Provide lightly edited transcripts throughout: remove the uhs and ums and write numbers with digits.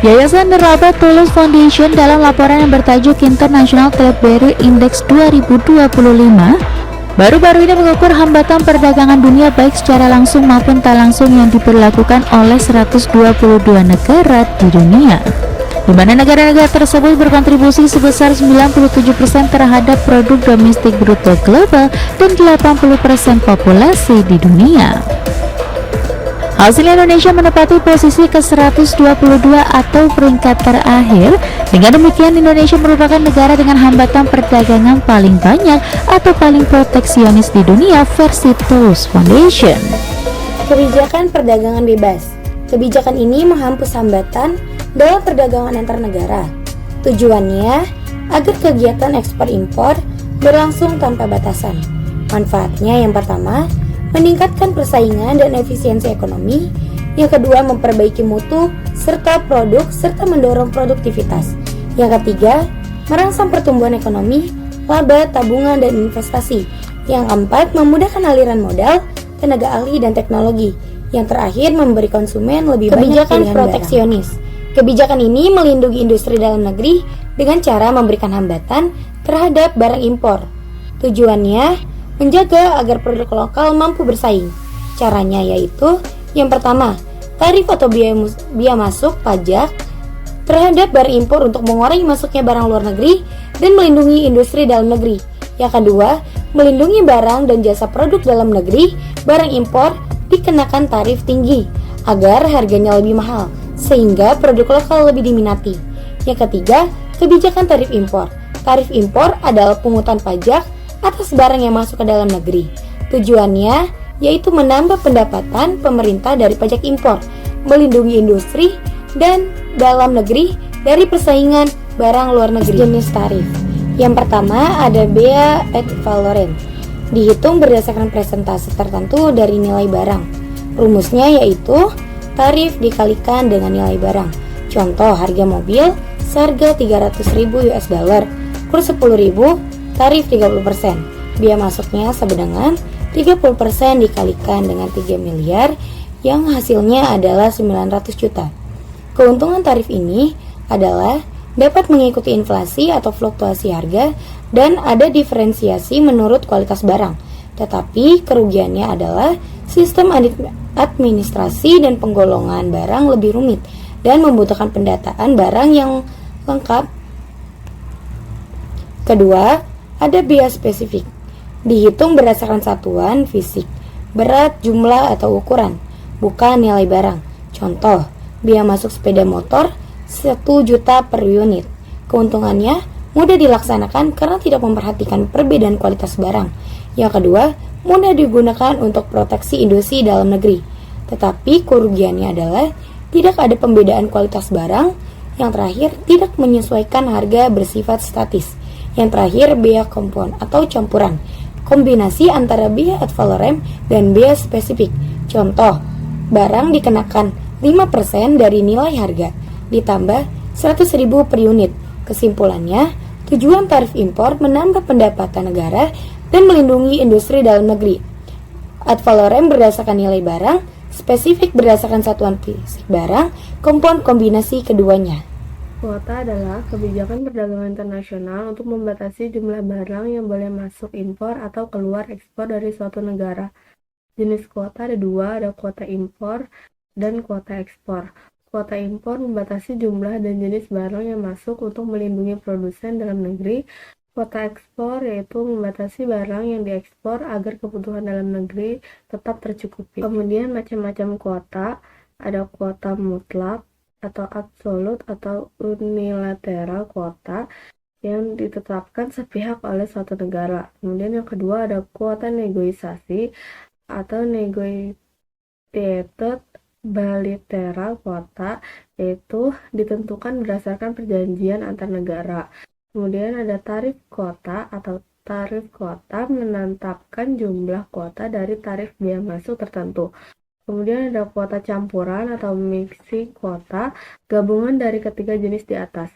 Yayasan The Robert Tulus Foundation dalam laporan yang bertajuk International Trade Barrier Index 2025 baru-baru ini mengukur hambatan perdagangan dunia baik secara langsung maupun tak langsung yang diberlakukan oleh 122 negara di dunia, di mana negara-negara tersebut berkontribusi sebesar 97% terhadap produk domestik bruto global dan 80% populasi di dunia. Hasil Indonesia menempati posisi ke-122 atau peringkat terakhir. Dengan demikian, Indonesia merupakan negara dengan hambatan perdagangan paling banyak atau paling proteksionis di dunia versi Tulus Foundation. Kebijakan perdagangan bebas. Kebijakan ini menghapus hambatan dalam perdagangan antar negara. Tujuannya agar kegiatan ekspor-impor berlangsung tanpa batasan. Manfaatnya yang pertama, meningkatkan persaingan dan efisiensi ekonomi. Yang kedua, memperbaiki mutu serta produk serta mendorong produktivitas. Yang ketiga, merangsang pertumbuhan ekonomi, laba, tabungan, dan investasi. Yang keempat, memudahkan aliran modal, tenaga ahli, dan teknologi. Yang terakhir, memberi konsumen lebih banyak pilihan proteksionis. Kebijakan ini melindungi industri dalam negeri dengan cara memberikan hambatan terhadap barang impor. Tujuannya menjaga agar produk lokal mampu bersaing. Caranya yaitu, yang pertama, tarif atau biaya masuk pajak terhadap barang impor untuk mengurangi masuknya barang luar negeri dan melindungi industri dalam negeri. Yang kedua, melindungi barang dan jasa produk dalam negeri. Barang impor dikenakan tarif tinggi agar harganya lebih mahal, sehingga produk lokal lebih diminati. Yang ketiga, kebijakan tarif impor. Tarif impor adalah pungutan pajak atas barang yang masuk ke dalam negeri. Tujuannya yaitu menambah pendapatan pemerintah dari pajak impor, melindungi industri dan dalam negeri dari persaingan barang luar negeri. Jenis tarif. Yang pertama ada bea ad valorem. Dihitung berdasarkan presentase tertentu dari nilai barang. Rumusnya yaitu tarif dikalikan dengan nilai barang. Contoh, harga mobil seharga 300.000 US dollar, kurs 10.000, tarif 30%. Biaya masuknya sebenarnya 30% dikalikan dengan 3 miliar yang hasilnya adalah 900 juta. Keuntungan tarif ini adalah dapat mengikuti inflasi atau fluktuasi harga dan ada diferensiasi menurut kualitas barang. Tetapi kerugiannya adalah sistem administrasi dan penggolongan barang lebih rumit dan membutuhkan pendataan barang yang lengkap. Kedua, ada biaya spesifik. Dihitung berdasarkan satuan fisik, berat, jumlah, atau ukuran, bukan nilai barang. Contoh, biaya masuk sepeda motor 1 juta per unit. Keuntungannya mudah dilaksanakan karena tidak memperhatikan perbedaan kualitas barang. Yang kedua, mudah digunakan untuk proteksi industri dalam negeri. Tetapi kerugiannya adalah tidak ada pembedaan kualitas barang. Yang terakhir, tidak menyesuaikan harga bersifat statis. Yang terakhir, bea kompon atau campuran, kombinasi antara bea ad valorem dan bea spesifik. Contoh, barang dikenakan 5% dari nilai harga, ditambah 100.000 per unit. Kesimpulannya, tujuan tarif impor menambah pendapatan negara dan melindungi industri dalam negeri. Ad valorem berdasarkan nilai barang, spesifik berdasarkan satuan fisik barang, kompon kombinasi keduanya. Kuota adalah kebijakan perdagangan internasional untuk membatasi jumlah barang yang boleh masuk impor atau keluar ekspor dari suatu negara. Jenis kuota ada dua, ada kuota impor dan kuota ekspor. Kuota impor membatasi jumlah dan jenis barang yang masuk untuk melindungi produsen dalam negeri. Kuota ekspor yaitu membatasi barang yang diekspor agar kebutuhan dalam negeri tetap tercukupi. Kemudian macam-macam kuota, ada kuota mutlak atau absolut atau unilateral kuota yang ditetapkan sepihak oleh suatu negara. Kemudian yang kedua ada kuota negosiasi atau negotiated bilateral kuota, yaitu ditentukan berdasarkan perjanjian antar negara. Kemudian ada tarif kuota atau tarif kuota menetapkan jumlah kuota dari tarif biaya masuk tertentu. Kemudian ada kuota campuran atau mixing kuota, gabungan dari ketiga jenis di atas.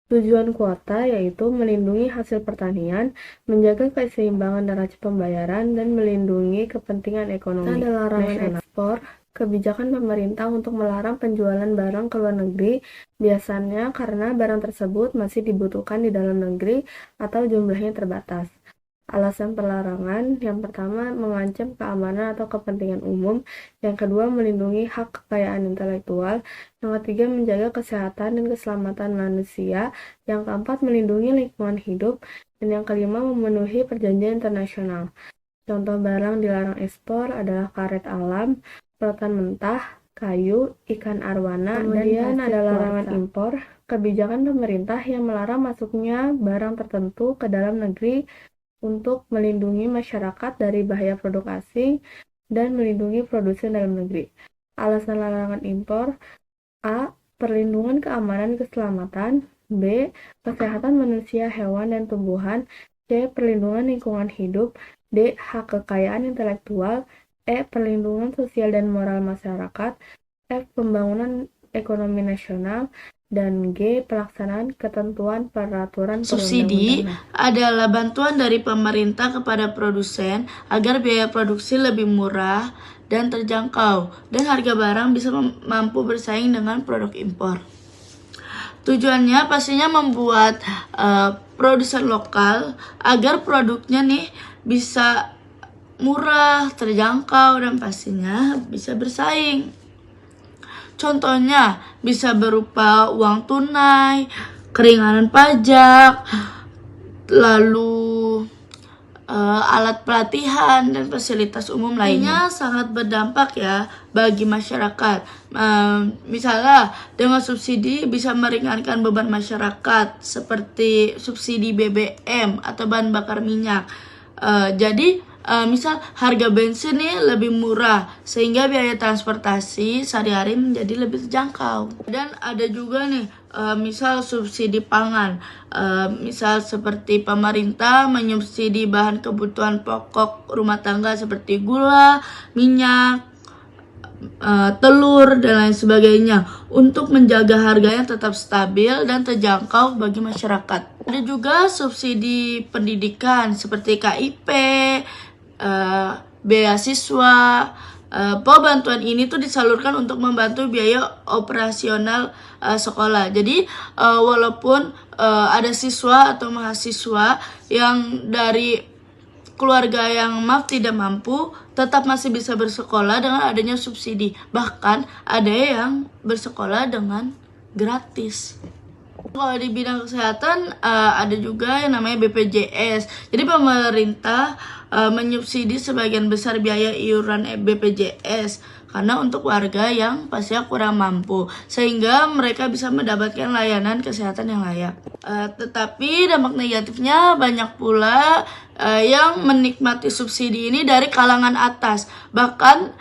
Tujuan kuota yaitu melindungi hasil pertanian, menjaga keseimbangan neraca pembayaran, dan melindungi kepentingan ekonomi. Ada larangan ekspor kebijakan pemerintah untuk melarang penjualan barang ke luar negeri, biasanya karena barang tersebut masih dibutuhkan di dalam negeri atau jumlahnya terbatas. Alasan pelarangan, yang pertama mengancam keamanan atau kepentingan umum, yang kedua melindungi hak kekayaan intelektual, yang ketiga menjaga kesehatan dan keselamatan manusia, yang keempat melindungi lingkungan hidup, dan yang kelima memenuhi perjanjian internasional. Contoh barang dilarang ekspor adalah karet alam, rotan mentah, kayu, ikan arwana, kemudian ada larangan impor. Kebijakan pemerintah yang melarang masuknya barang tertentu ke dalam negeri untuk melindungi masyarakat dari bahaya produk asing dan melindungi produsen dalam negeri. Alasan larangan impor: A. Perlindungan keamanan keselamatan, B. Kesehatan manusia, hewan, dan tumbuhan, C. Perlindungan lingkungan hidup, D. Hak kekayaan intelektual, E. Perlindungan sosial dan moral masyarakat, F. Pembangunan ekonomi nasional, dan G. Pelaksanaan ketentuan peraturan Subsidi perundang-undangan. adalah bantuan dari pemerintah kepada produsen agar biaya produksi lebih murah dan terjangkau, dan harga barang bisa mampu bersaing dengan produk impor. Tujuannya pastinya membuat produsen lokal agar produknya nih bisa murah, terjangkau, dan pastinya bisa bersaing. Contohnya bisa berupa uang tunai, keringanan pajak, lalu alat pelatihan dan fasilitas umum lainnya. Sangat berdampak ya bagi masyarakat. Misalnya dengan subsidi bisa meringankan beban masyarakat seperti subsidi BBM atau bahan bakar minyak. Jadi misal harga bensin nih lebih murah sehingga biaya transportasi sehari-hari menjadi lebih terjangkau. Dan ada juga nih misal subsidi pangan, misal seperti pemerintah menyubsidi bahan kebutuhan pokok rumah tangga seperti gula, minyak, telur, dan lain sebagainya untuk menjaga harganya tetap stabil dan terjangkau bagi masyarakat. Ada juga subsidi pendidikan seperti KIP, beasiswa. Bantuan ini tuh disalurkan untuk membantu biaya operasional sekolah. Jadi walaupun ada siswa atau mahasiswa yang dari keluarga yang tidak mampu, tetap masih bisa bersekolah dengan adanya subsidi. Bahkan ada yang bersekolah dengan gratis. Kalau di bidang kesehatan ada juga yang namanya BPJS. Jadi pemerintah menyubsidi sebagian besar biaya iuran BPJS karena untuk warga yang pastinya kurang mampu, sehingga mereka bisa mendapatkan layanan kesehatan yang layak. Tetapi dampak negatifnya banyak pula yang menikmati subsidi ini dari kalangan atas. Bahkan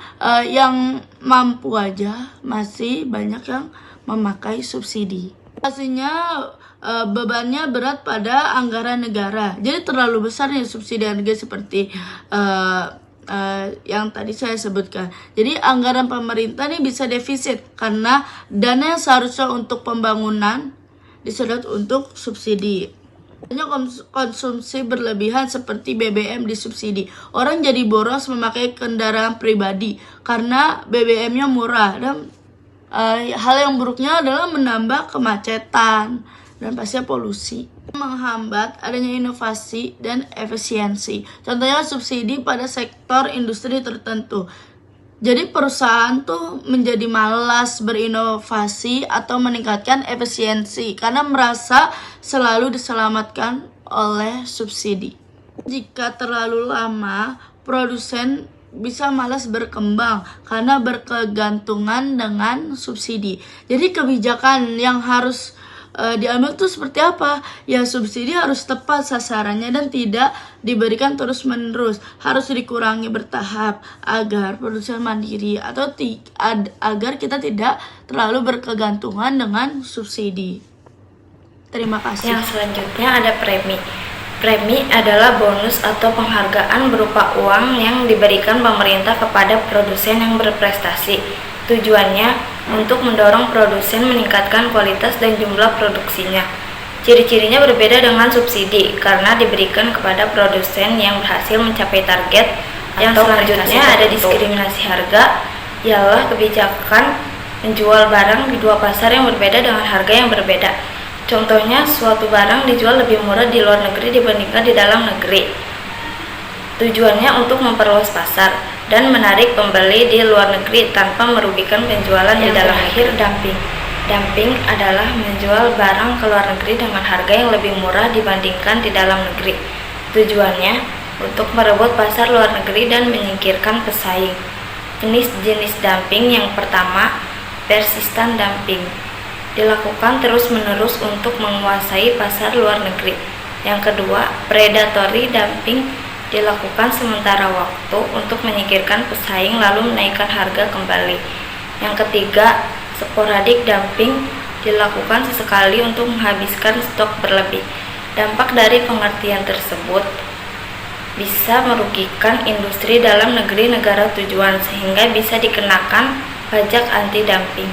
yang mampu aja masih banyak yang memakai subsidi. Pastinya bebannya berat pada anggaran negara. Jadi terlalu besar nih subsidi harga seperti yang tadi saya sebutkan. Jadi anggaran pemerintah nih bisa defisit karena dana yang seharusnya untuk pembangunan disedot untuk subsidi. Adanya konsumsi berlebihan seperti BBM disubsidi. Orang jadi boros memakai kendaraan pribadi karena BBM-nya murah, dan hal yang buruknya adalah menambah kemacetan dan pastinya polusi, menghambat adanya inovasi dan efisiensi. Contohnya subsidi pada sektor industri tertentu. Jadi perusahaan tuh menjadi malas berinovasi atau meningkatkan efisiensi karena merasa selalu diselamatkan oleh subsidi. Jika terlalu lama, produsen bisa malas berkembang karena berkegantungan dengan subsidi. Jadi kebijakan yang harus diambil tuh seperti apa? Ya, subsidi harus tepat sasarannya dan tidak diberikan terus-menerus. Harus dikurangi bertahap agar produsen mandiri atau agar kita tidak terlalu berkegantungan dengan subsidi. Terima kasih. Yang selanjutnya ada premi. Premi adalah bonus atau penghargaan berupa uang yang diberikan pemerintah kepada produsen yang berprestasi. Tujuannya untuk mendorong produsen meningkatkan kualitas dan jumlah produksinya. Ciri-cirinya berbeda dengan subsidi karena diberikan kepada produsen yang berhasil mencapai target. Yang selanjutnya ada diskriminasi harga. ialah kebijakan menjual barang di dua pasar yang berbeda dengan harga yang berbeda. Contohnya, suatu barang dijual lebih murah di luar negeri dibandingkan di dalam negeri. Tujuannya untuk memperluas pasar dan menarik pembeli di luar negeri tanpa merugikan penjualan di dalam negeri. Dumping. Dumping adalah menjual barang ke luar negeri dengan harga yang lebih murah dibandingkan di dalam negeri. Tujuannya untuk merebut pasar luar negeri dan menyingkirkan pesaing. Jenis-jenis dumping yang pertama, persistent dumping. Dilakukan terus-menerus untuk menguasai pasar luar negeri. Yang kedua, predatory dumping. Dilakukan sementara waktu untuk menyingkirkan pesaing lalu menaikkan harga kembali. Yang ketiga, sporadic dumping. Dilakukan sesekali untuk menghabiskan stok berlebih. Dampak dari pengertian tersebut bisa merugikan industri dalam negeri negara tujuan sehingga bisa dikenakan pajak anti dumping.